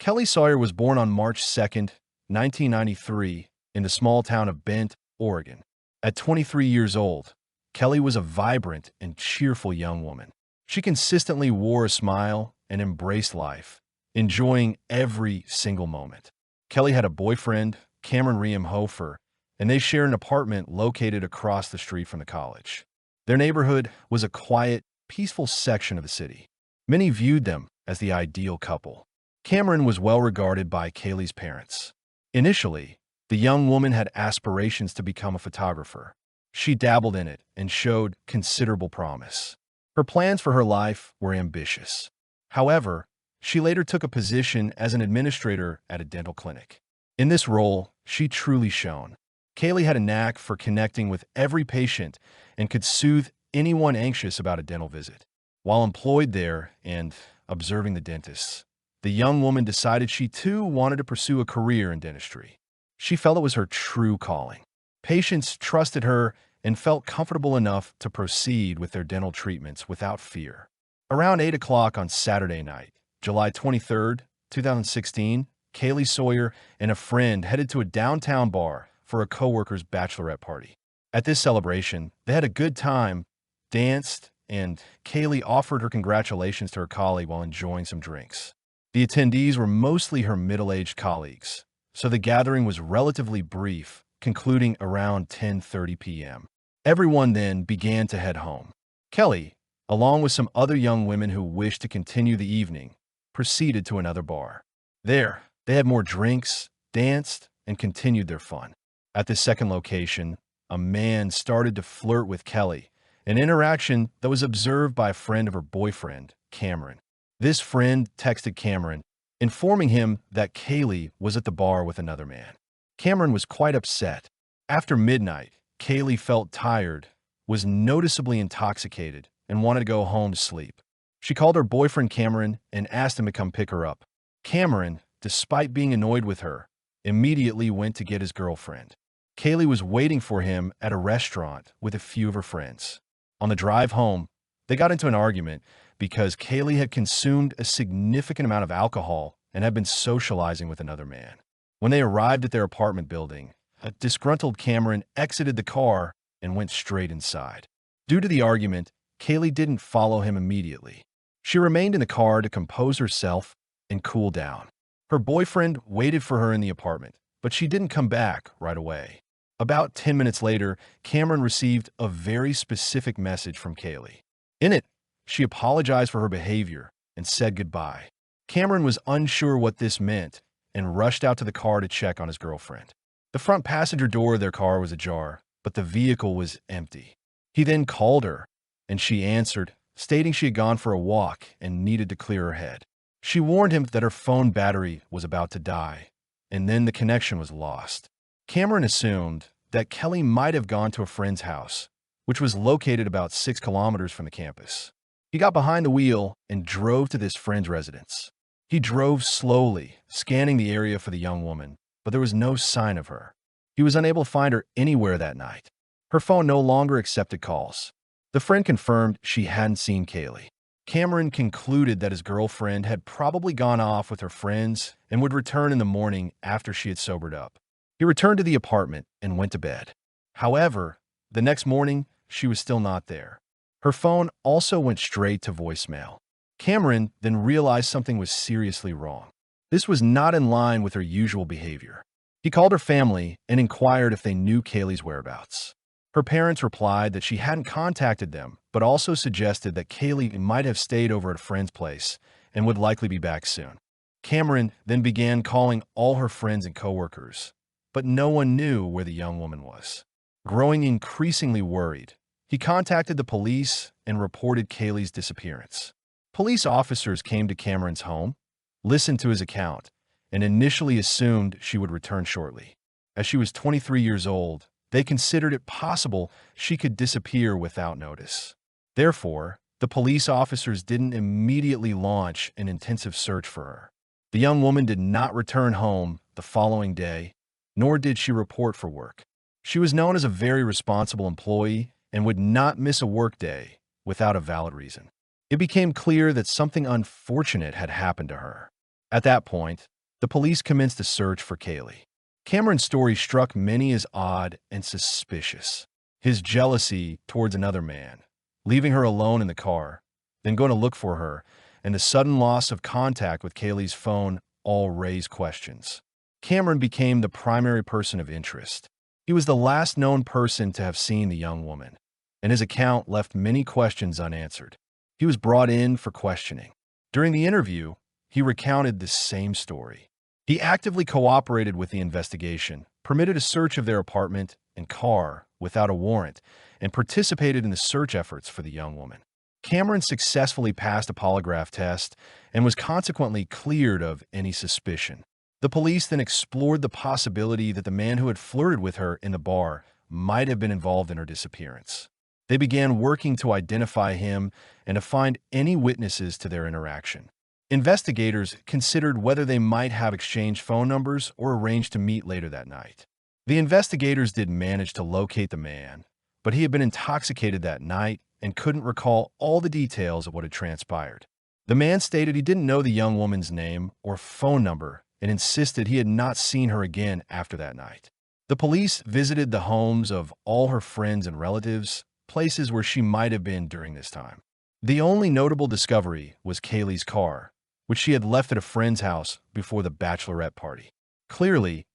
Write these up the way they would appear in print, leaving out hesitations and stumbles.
Kaylee Sawyer was born on March 2nd, 1993, in the small town of Bend, Oregon. At 23 years old, Kelly was a vibrant and cheerful young woman. She consistently wore a smile and embraced life, enjoying every single moment. Kelly had a boyfriend, Cameron Riem Hofer, and they shared an apartment located across the street from the college. Their neighborhood was a quiet, peaceful section of the city. Many viewed them as the ideal couple. Cameron was well regarded by Kaylee's parents. Initially, the young woman had aspirations to become a photographer. She dabbled in it and showed considerable promise. Her plans for her life were ambitious. However, she later took a position as an administrator at a dental clinic. In this role, she truly shone. Kaylee had a knack for connecting with every patient and could soothe anyone anxious about a dental visit. While employed there and observing the dentists, the young woman decided she too wanted to pursue a career in dentistry. She felt it was her true calling. Patients trusted her and felt comfortable enough to proceed with their dental treatments without fear. Around 8 o'clock on Saturday night, July 23rd, 2016, Kaylee Sawyer and a friend headed to a downtown bar for a coworker's bachelorette party. At this celebration, they had a good time, danced, and Kaylee offered her congratulations to her colleague while enjoying some drinks. The attendees were mostly her middle-aged colleagues, so the gathering was relatively brief, concluding around 10:30 p.m. Everyone then began to head home. Kelly, along with some other young women who wished to continue the evening, proceeded to another bar. There, they had more drinks, danced, and continued their fun. At this second location, a man started to flirt with Kelly, an interaction that was observed by a friend of her boyfriend, Cameron. This friend texted Cameron, informing him that Kaylee was at the bar with another man. Cameron was quite upset. After midnight, Kaylee felt tired, was noticeably intoxicated, and wanted to go home to sleep. She called her boyfriend Cameron and asked him to come pick her up. Cameron, despite being annoyed with her, immediately went to get his girlfriend. Kaylee was waiting for him at a restaurant with a few of her friends. On the drive home, they got into an argument because Kaylee had consumed a significant amount of alcohol and had been socializing with another man. When they arrived at their apartment building, a disgruntled Cameron exited the car and went straight inside. Due to the argument, Kaylee didn't follow him immediately. She remained in the car to compose herself and cool down. Her boyfriend waited for her in the apartment, but she didn't come back right away. About 10 minutes later, Cameron received a very specific message from Kaylee. In it, she apologized for her behavior and said goodbye. Cameron was unsure what this meant and rushed out to the car to check on his girlfriend. The front passenger door of their car was ajar, but the vehicle was empty. He then called her, and she answered, stating she had gone for a walk and needed to clear her head. She warned him that her phone battery was about to die, and then the connection was lost. Cameron assumed that Kelly might have gone to a friend's house, which was located about 6 kilometers from the campus. He got behind the wheel and drove to this friend's residence. He drove slowly, scanning the area for the young woman, but there was no sign of her. He was unable to find her anywhere that night. Her phone no longer accepted calls. The friend confirmed she hadn't seen Kaylee. Cameron concluded that his girlfriend had probably gone off with her friends and would return in the morning after she had sobered up. He returned to the apartment and went to bed. However, the next morning, she was still not there. Her phone also went straight to voicemail. Cameron then realized something was seriously wrong. This was not in line with her usual behavior. He called her family and inquired if they knew Kaylee's whereabouts. Her parents replied that she hadn't contacted them, but also suggested that Kaylee might have stayed over at a friend's place and would likely be back soon. Cameron then began calling all her friends and coworkers, but no one knew where the young woman was. Growing increasingly worried, he contacted the police and reported Kaylee's disappearance. Police officers came to Cameron's home, listened to his account, and initially assumed she would return shortly. As she was 23 years old, they considered it possible she could disappear without notice. Therefore, the police officers didn't immediately launch an intensive search for her. The young woman did not return home the following day, nor did she report for work. She was known as a very responsible employee and would not miss a workday without a valid reason. It became clear that something unfortunate had happened to her. At that point, the police commenced a search for Kaylee. Cameron's story struck many as odd and suspicious. His jealousy towards another man, leaving her alone in the car, then going to look for her, and the sudden loss of contact with Kaylee's phone all raised questions. Cameron became the primary person of interest. He was the last known person to have seen the young woman, and his account left many questions unanswered. He was brought in for questioning. During the interview, he recounted the same story. He actively cooperated with the investigation, permitted a search of their apartment and car without a warrant, and participated in the search efforts for the young woman. Cameron successfully passed a polygraph test and was consequently cleared of any suspicion. The police then explored the possibility that the man who had flirted with her in the bar might have been involved in her disappearance. They began working to identify him and to find any witnesses to their interaction. Investigators considered whether they might have exchanged phone numbers or arranged to meet later that night. The investigators did manage to locate the man, but he had been intoxicated that night and couldn't recall all the details of what had transpired. The man stated he didn't know the young woman's name or phone number and insisted he had not seen her again after that night. The police visited the homes of all her friends and relatives, places where she might have been during this time. The only notable discovery was Kaylee's car, which she had left at a friend's house before the bachelorette party. Clearly,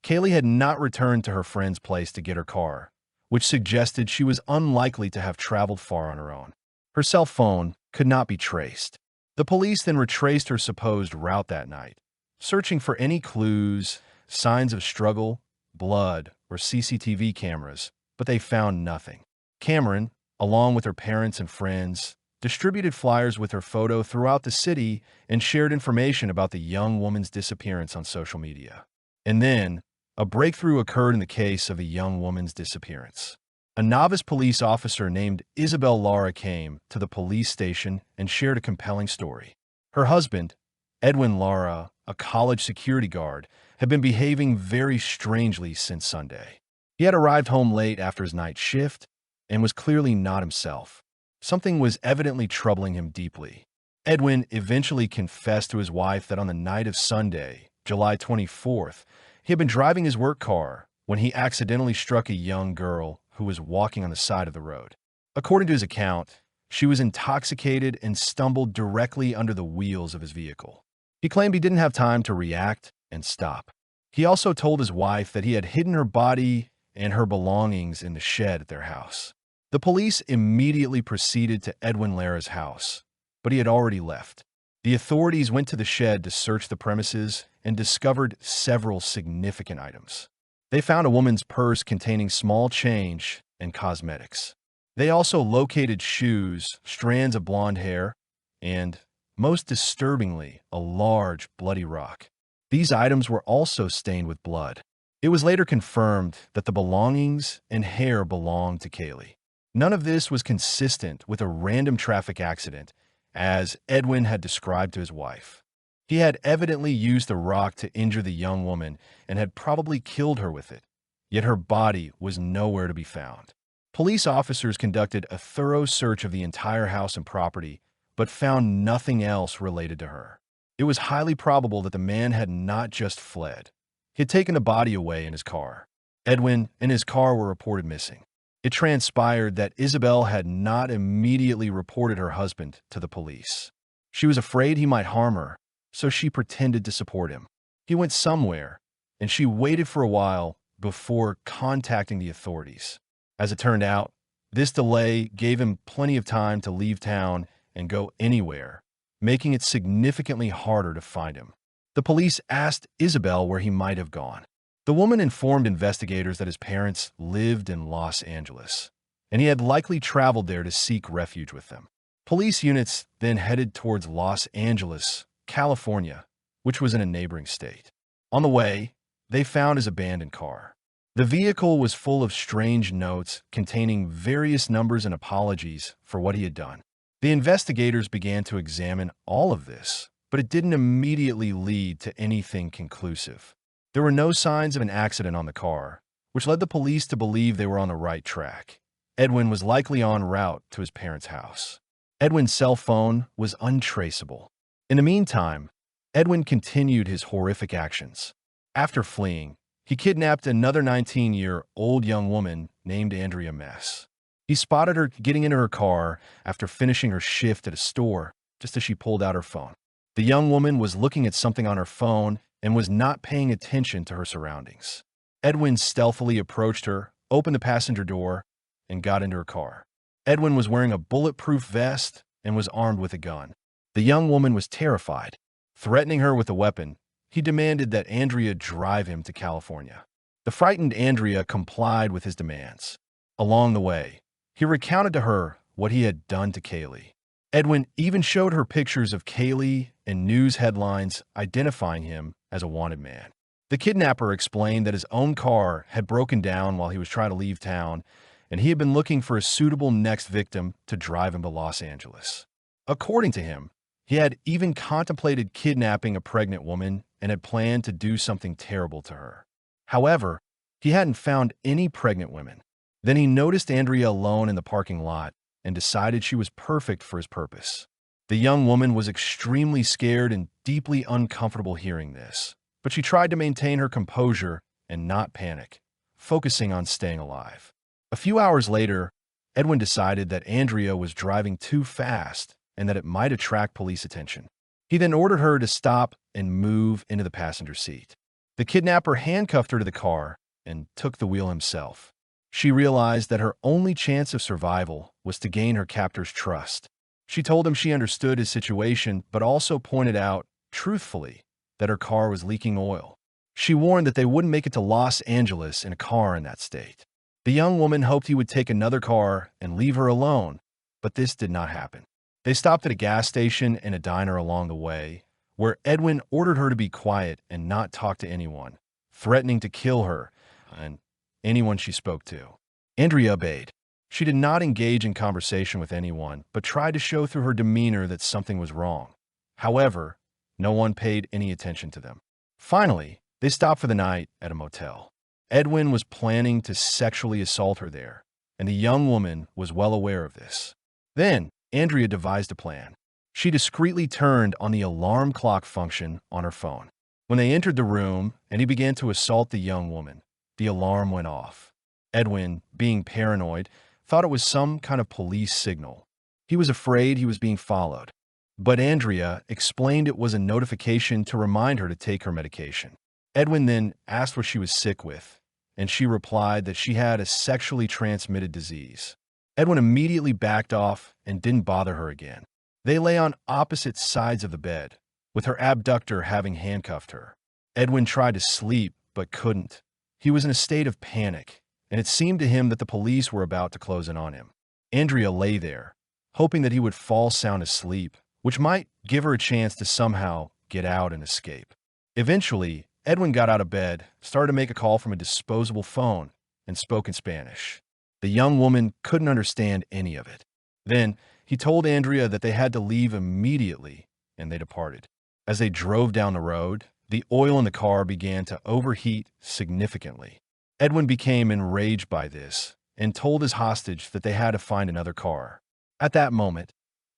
Kaylee had not returned to her friend's place to get her car, which suggested she was unlikely to have traveled far on her own. Her cell phone could not be traced. The police then retraced her supposed route that night, searching for any clues, signs of struggle, blood, or CCTV cameras, but they found nothing. Cameron, along with her parents and friends, distributed flyers with her photo throughout the city and shared information about the young woman's disappearance on social media. And then, a breakthrough occurred in the case of a young woman's disappearance. A novice police officer named Isabel Lara came to the police station and shared a compelling story. Her husband, Edwin Lara, a college security guard, had been behaving very strangely since Sunday. He had arrived home late after his night shift and was clearly not himself. Something was evidently troubling him deeply. Edwin eventually confessed to his wife that on the night of Sunday, July 24th, he had been driving his work car when he accidentally struck a young girl who was walking on the side of the road. According to his account, she was intoxicated and stumbled directly under the wheels of his vehicle. He claimed he didn't have time to react and stop. He also told his wife that he had hidden her body and her belongings in the shed at their house. The police immediately proceeded to Edwin Lara's house, but he had already left. The authorities went to the shed to search the premises and discovered several significant items. They found a woman's purse containing small change and cosmetics. They also located shoes, strands of blonde hair, and, most disturbingly, a large, bloody rock. These items were also stained with blood. It was later confirmed that the belongings and hair belonged to Kaylee. None of this was consistent with a random traffic accident, as Edwin had described to his wife. He had evidently used the rock to injure the young woman and had probably killed her with it, yet her body was nowhere to be found. Police officers conducted a thorough search of the entire house and property, but found nothing else related to her. It was highly probable that the man had not just fled. He had taken the body away in his car. Edwin and his car were reported missing. It transpired that Isabel had not immediately reported her husband to the police. She was afraid he might harm her, so she pretended to support him. He went somewhere, and she waited for a while before contacting the authorities. As it turned out, this delay gave him plenty of time to leave town and go anywhere, making it significantly harder to find him. The police asked Isabel where he might have gone. The woman informed investigators that his parents lived in Los Angeles, and he had likely traveled there to seek refuge with them. Police units then headed towards Los Angeles, California, which was in a neighboring state. On the way, they found his abandoned car. The vehicle was full of strange notes containing various numbers and apologies for what he had done. The investigators began to examine all of this, but it didn't immediately lead to anything conclusive. There were no signs of an accident on the car, which led the police to believe they were on the right track. Edwin was likely en route to his parents' house. Edwin's cell phone was untraceable. In the meantime, Edwin continued his horrific actions. After fleeing, he kidnapped another 19-year-old young woman named Andrea Mess. He spotted her getting into her car after finishing her shift at a store just as she pulled out her phone. The young woman was looking at something on her phone and was not paying attention to her surroundings. Edwin stealthily approached her, opened the passenger door, and got into her car. Edwin was wearing a bulletproof vest and was armed with a gun. The young woman was terrified. Threatening her with a weapon, he demanded that Andrea drive him to California. The frightened Andrea complied with his demands. Along the way, he recounted to her what he had done to Kaylee. Edwin even showed her pictures of Kaylee and news headlines identifying him as a wanted man. The kidnapper explained that his own car had broken down while he was trying to leave town, and he had been looking for a suitable next victim to drive him to Los Angeles. According to him, he had even contemplated kidnapping a pregnant woman and had planned to do something terrible to her. However, he hadn't found any pregnant women. Then he noticed Andrea alone in the parking lot and decided she was perfect for his purpose. The young woman was extremely scared and deeply uncomfortable hearing this, but she tried to maintain her composure and not panic, focusing on staying alive. A few hours later, Edwin decided that Andrea was driving too fast and that it might attract police attention. He then ordered her to stop and move into the passenger seat. The kidnapper handcuffed her to the car and took the wheel himself. She realized that her only chance of survival was to gain her captor's trust. She told him she understood his situation, but also pointed out, truthfully, that her car was leaking oil. She warned that they wouldn't make it to Los Angeles in a car in that state. The young woman hoped he would take another car and leave her alone, but this did not happen. They stopped at a gas station and a diner along the way, where Edwin ordered her to be quiet and not talk to anyone, threatening to kill her and anyone she spoke to. Andrea obeyed. She did not engage in conversation with anyone, but tried to show through her demeanor that something was wrong. However, no one paid any attention to them. Finally, they stopped for the night at a motel. Edwin was planning to sexually assault her there, and the young woman was well aware of this. Then, Andrea devised a plan. She discreetly turned on the alarm clock function on her phone. When they entered the room and he began to assault the young woman, the alarm went off. Edwin, being paranoid, thought it was some kind of police signal. He was afraid he was being followed. But Andrea explained it was a notification to remind her to take her medication. Edwin then asked what she was sick with, and she replied that she had a sexually transmitted disease. Edwin immediately backed off and didn't bother her again. They lay on opposite sides of the bed, with her abductor having handcuffed her. Edwin tried to sleep, but couldn't. He was in a state of panic, and it seemed to him that the police were about to close in on him. Andrea lay there, hoping that he would fall sound asleep, which might give her a chance to somehow get out and escape. Eventually, Edwin got out of bed, started to make a call from a disposable phone, and spoke in Spanish. The young woman couldn't understand any of it. Then, he told Andrea that they had to leave immediately, and they departed. As they drove down the road, the oil in the car began to overheat significantly. Edwin became enraged by this and told his hostage that they had to find another car. At that moment,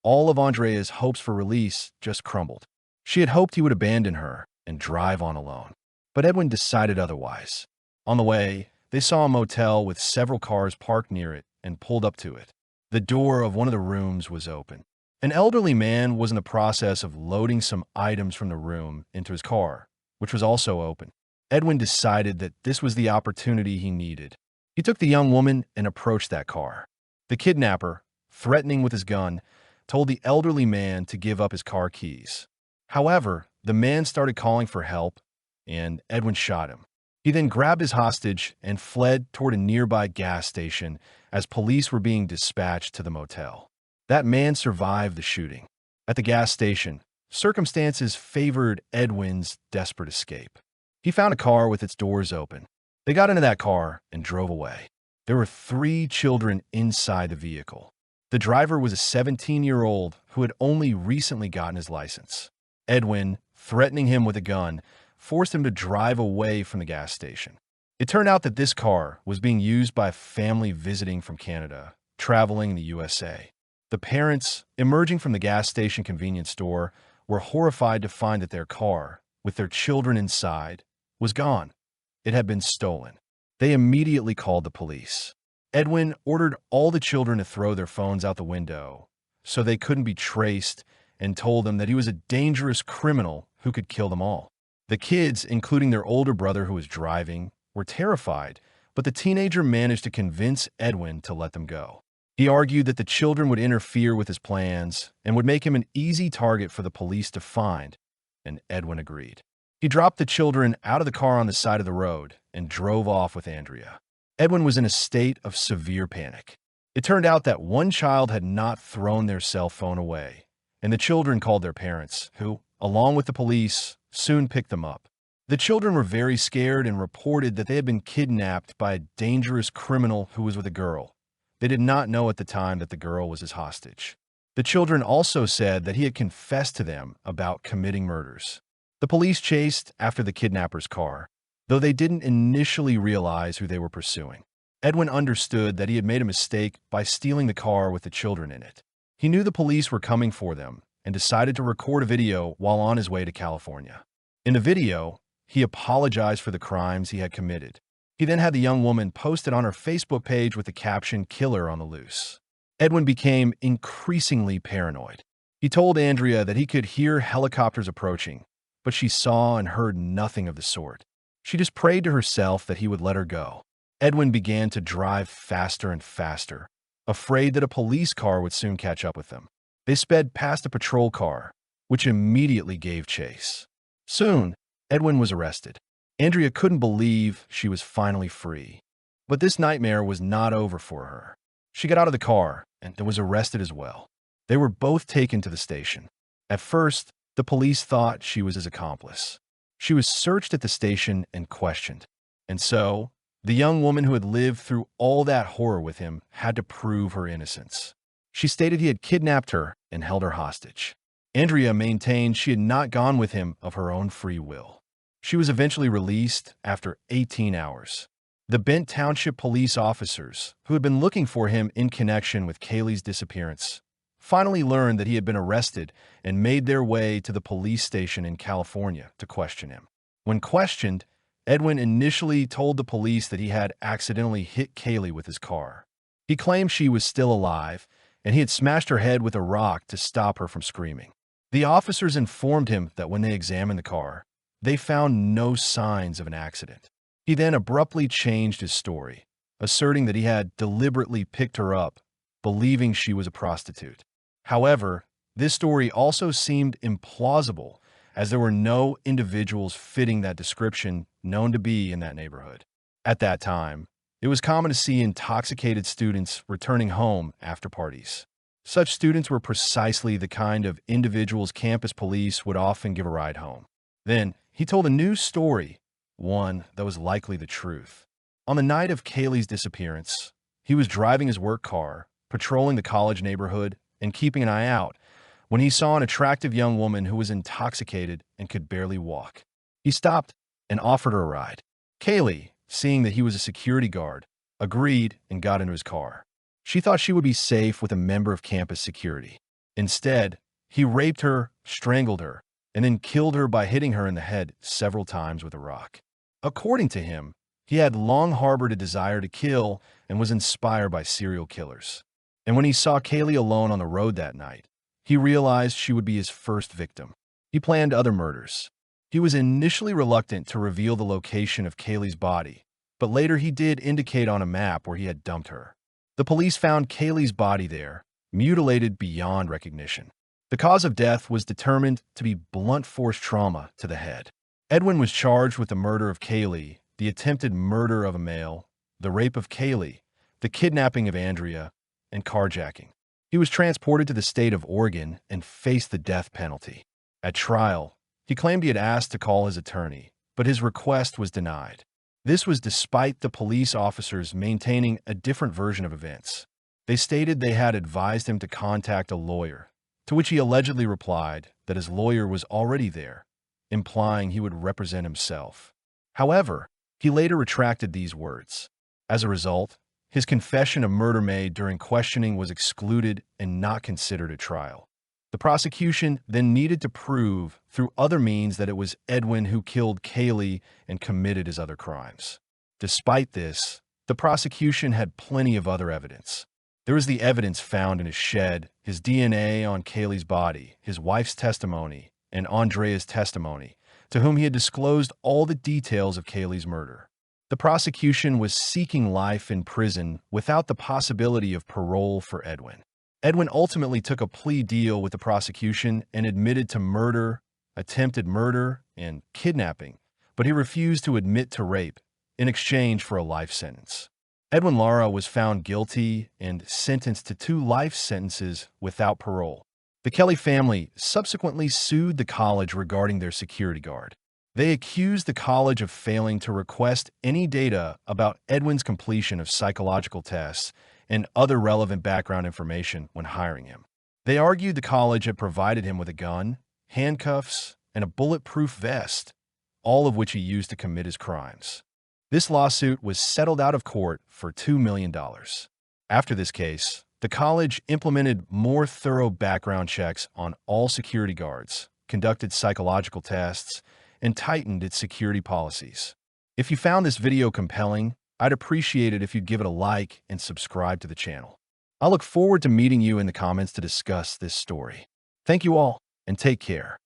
all of Andrea's hopes for release just crumbled. She had hoped he would abandon her and drive on alone. But Edwin decided otherwise. On the way, they saw a motel with several cars parked near it and pulled up to it. The door of one of the rooms was open. An elderly man was in the process of loading some items from the room into his car, which was also open. Edwin decided that this was the opportunity he needed. He took the young woman and approached that car. The kidnapper, threatening with his gun, told the elderly man to give up his car keys. However, the man started calling for help, and Edwin shot him. He then grabbed his hostage and fled toward a nearby gas station as police were being dispatched to the motel. That man survived the shooting. At the gas station, circumstances favored Edwin's desperate escape. He found a car with its doors open. They got into that car and drove away. There were 3 children inside the vehicle. The driver was a 17-year-old who had only recently gotten his license. Edwin, threatening him with a gun, forced him to drive away from the gas station. It turned out that this car was being used by a family visiting from Canada, traveling in the USA. The parents, emerging from the gas station convenience store, were horrified to find that their car, with their children inside, was gone. It had been stolen. They immediately called the police. Edwin ordered all the children to throw their phones out the window so they couldn't be traced, and told them that he was a dangerous criminal who could kill them all. The kids, including their older brother who was driving, were terrified, but the teenager managed to convince Edwin to let them go. He argued that the children would interfere with his plans and would make him an easy target for the police to find, and Edwin agreed. He dropped the children out of the car on the side of the road and drove off with Andrea. Edwin was in a state of severe panic. It turned out that one child had not thrown their cell phone away, and the children called their parents, who, along with the police, soon picked them up. The children were very scared and reported that they had been kidnapped by a dangerous criminal who was with a girl. They did not know at the time that the girl was his hostage. The children also said that he had confessed to them about committing murders. The police chased after the kidnapper's car, though they didn't initially realize who they were pursuing. Edwin understood that he had made a mistake by stealing the car with the children in it. He knew the police were coming for them and decided to record a video while on his way to California. In the video, he apologized for the crimes he had committed. He then had the young woman post it on her Facebook page with the caption, "Killer on the loose." Edwin became increasingly paranoid. He told Andrea that he could hear helicopters approaching, but she saw and heard nothing of the sort. She just prayed to herself that he would let her go. Edwin began to drive faster and faster, afraid that a police car would soon catch up with them. They sped past a patrol car, which immediately gave chase. Soon, Edwin was arrested. Andrea couldn't believe she was finally free. But this nightmare was not over for her. She got out of the car and was arrested as well. They were both taken to the station. At first, the police thought she was his accomplice. She was searched at the station and questioned. And so, the young woman who had lived through all that horror with him had to prove her innocence. She stated he had kidnapped her and held her hostage. Andrea maintained she had not gone with him of her own free will. She was eventually released after 18 hours. The Bent Township police officers, who had been looking for him in connection with Kaylee's disappearance, finally learned that he had been arrested and made their way to the police station in California to question him. When questioned, Edwin initially told the police that he had accidentally hit Kaylee with his car. He claimed she was still alive, and he had smashed her head with a rock to stop her from screaming. The officers informed him that when they examined the car, they found no signs of an accident. He then abruptly changed his story, asserting that he had deliberately picked her up, believing she was a prostitute. However, this story also seemed implausible, as there were no individuals fitting that description known to be in that neighborhood. At that time, it was common to see intoxicated students returning home after parties. Such students were precisely the kind of individuals campus police would often give a ride home. Then, he told a new story, one that was likely the truth. On the night of Kaylee's disappearance, he was driving his work car, patrolling the college neighborhood, and keeping an eye out, when he saw an attractive young woman who was intoxicated and could barely walk. He stopped and offered her a ride. Kaylee, seeing that he was a security guard, agreed and got into his car. She thought she would be safe with a member of campus security. Instead, he raped her, strangled her, and then killed her by hitting her in the head several times with a rock. According to him, he had long harbored a desire to kill and was inspired by serial killers. And when he saw Kaylee alone on the road that night, he realized she would be his first victim. He planned other murders. He was initially reluctant to reveal the location of Kaylee's body, but later he did indicate on a map where he had dumped her. The police found Kaylee's body there, mutilated beyond recognition. The cause of death was determined to be blunt force trauma to the head. Edwin was charged with the murder of Kaylee, the attempted murder of a male, the rape of Kaylee, the kidnapping of Andrea, and carjacking. He was transported to the state of Oregon and faced the death penalty. At trial, he claimed he had asked to call his attorney, but his request was denied. This was despite the police officers maintaining a different version of events. They stated they had advised him to contact a lawyer, to which he allegedly replied that his lawyer was already there, implying he would represent himself. However, he later retracted these words. As a result, his confession of murder made during questioning was excluded and not considered at trial. The prosecution then needed to prove through other means that it was Edwin who killed Kaylee and committed his other crimes. Despite this, the prosecution had plenty of other evidence. There was the evidence found in his shed, his DNA on Kaylee's body, his wife's testimony, and Andrea's testimony, to whom he had disclosed all the details of Kaylee's murder. The prosecution was seeking life in prison without the possibility of parole for Edwin. Edwin ultimately took a plea deal with the prosecution and admitted to murder, attempted murder, and kidnapping, but he refused to admit to rape in exchange for a life sentence. Edwin Lara was found guilty and sentenced to 2 life sentences without parole. The Kelly family subsequently sued the college regarding their security guard. They accused the college of failing to request any data about Edwin's completion of psychological tests and other relevant background information when hiring him. They argued the college had provided him with a gun, handcuffs, and a bulletproof vest, all of which he used to commit his crimes. This lawsuit was settled out of court for $2 million. After this case, the college implemented more thorough background checks on all security guards, conducted psychological tests, and tightened its security policies. If you found this video compelling, I'd appreciate it if you'd give it a like and subscribe to the channel. I look forward to meeting you in the comments to discuss this story. Thank you all, and take care.